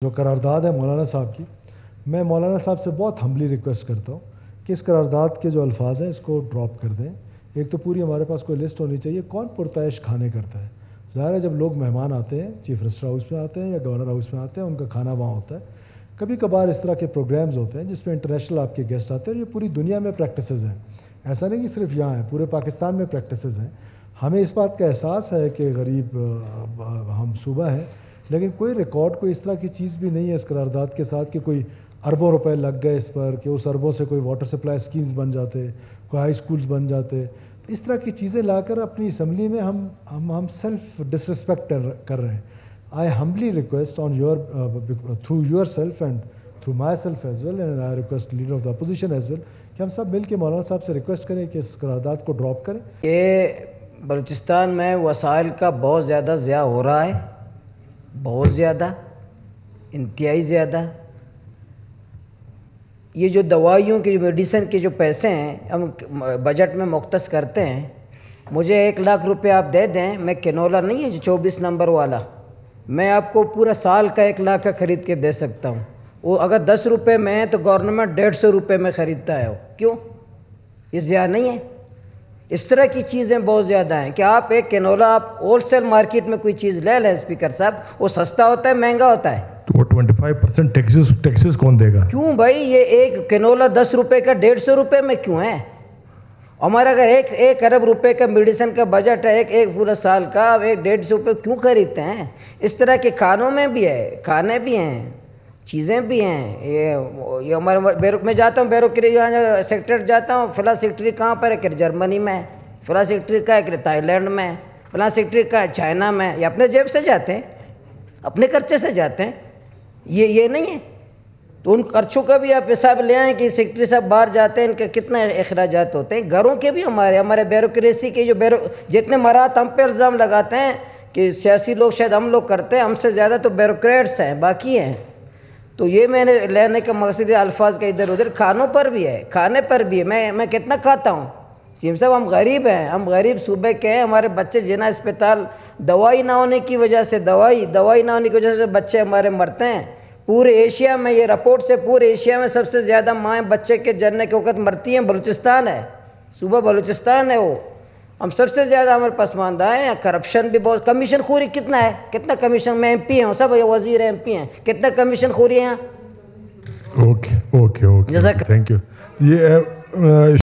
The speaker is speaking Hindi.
जो करारदाद है मौलाना साहब की, मैं मौलाना साहब से बहुत हम्बली रिक्वेस्ट करता हूँ कि इस करारदाद के जो अल्फाज हैं इसको ड्रॉप कर दें। एक तो पूरी हमारे पास कोई लिस्ट होनी चाहिए कौन पुरताइश खाने करता है। ज़ाहिर है जब लोग मेहमान आते हैं, चीफ मिनिस्टर हाउस में आते हैं या गवर्नर हाउस में आते हैं, उनका खाना वहाँ होता है। कभी कभार इस तरह के प्रोग्राम्स होते हैं जिसमें इंटरनेशनल आपके गेस्ट आते हैं और ये पूरी दुनिया में प्रैक्टिसेस हैं। ऐसा नहीं कि सिर्फ यहाँ है, पूरे पाकिस्तान में प्रैक्टिसेस हैं। हमें इस बात का एहसास है कि गरीब हम सूबा हैं, लेकिन कोई रिकॉर्ड, कोई इस तरह की चीज़ भी नहीं है इस करारदाद के साथ कि कोई अरबों रुपए लग गए इस पर, कि उस अरबों से कोई वाटर सप्लाई स्कीम्स बन जाते, कोई हाई स्कूल्स बन जाते। तो इस तरह की चीज़ें लाकर अपनी असम्बली में हम सेल्फ डिसरिस्पेक्ट कर रहे हैं। I humbly request on your through yourself and through myself as well and I request leader of the opposition as well कि हम सब मिल के मौलाना साहब से रिक्वेस्ट करें कि इस करारदाद को ड्रॉप करें। ये बलूचिस्तान में वसाइल का बहुत ज़्यादा ज़िया हो रहा है, बहुत ज़्यादा, इंतहाई ज़्यादा। ये जो दवाइयों के, जो मेडिसिन के जो पैसे हैं हम बजट में मुख्तस करते हैं, मुझे 1 लाख रुपए आप दे दें, मैं कैनोला नहीं है जो 24 नंबर वाला, मैं आपको पूरा साल का 1 लाख का ख़रीद के दे सकता हूँ। वो अगर 10 रुपये में है तो गवर्नमेंट 150 रुपये में ख़रीदता है। क्यों? ये ज़्यादा नहीं है? इस तरह की चीज़ें बहुत ज़्यादा हैं कि आप एक कैनोला, आप होलसेल मार्केट में कोई चीज़ ले लें स्पीकर साहब, वो सस्ता होता है महंगा होता है? तो 25% टैक्सेस कौन देगा? क्यों भाई, ये एक कैनोला 10 रुपये का 150 रुपये में क्यों है? हमारा अगर एक अरब रुपए का मेडिसिन का बजट है एक पूरा साल का, अब 1-150 रुपये क्यों खरीदते हैं? इस तरह के खानों में भी है, खाने भी हैं, चीज़ें भी हैं। ये हमारे मैं जाता हूँ बैरोक्रेसी, यहाँ सेक्रेटरी जाता हूँ, फला सेक्रेटरी कहाँ पर है? कि जर्मनी में, फला सेक्रेटरी का है कि थाईलैंड में, फला सेक्रेटरी का है चाइना में। ये अपने जेब से जाते हैं, अपने खर्चे से जाते हैं। ये नहीं है तो उन खर्चों का भी आप हिसाब ले आएँ कि सेक्रेटरी साहब बाहर जाते हैं, इनके कितने अखराजात होते हैं। घरों के भी हमारे बैरोक्रेसी के जितने मरात हम पे इल्ज़ाम लगाते हैं कि सियासी लोग शायद हम लोग करते हैं, हमसे ज़्यादा तो ब्यूरोक्रेट्स हैं, बाकी हैं। तो ये मैंने लेने का मकसद अल्फाज का इधर उधर, खानों पर भी है, खाने पर भी है। मैं कितना खाता हूँ सीएम साहब, हम गरीब हैं, हम गरीब सूबे के हैं। हमारे बच्चे जिना अस्पताल, दवाई ना होने की वजह से, दवाई ना होने की वजह से बच्चे हमारे मरते हैं। पूरे एशिया में, ये रिपोर्ट से पूरे एशिया में सबसे ज़्यादा माएँ बच्चे के जन्म के वक्त मरती हैं बलूचिस्तान है, सूबा बलूचिस्तान है। वो हम सबसे ज़्यादा हमारे पसमानदा हैं। करप्शन भी बहुत, कमीशन खोरी कितना है, कितना कमीशन, मैं MP हूँ, सब वजीर MP हैं, कितना कमीशन खोरी है यहाँ? Okay, thank you. ये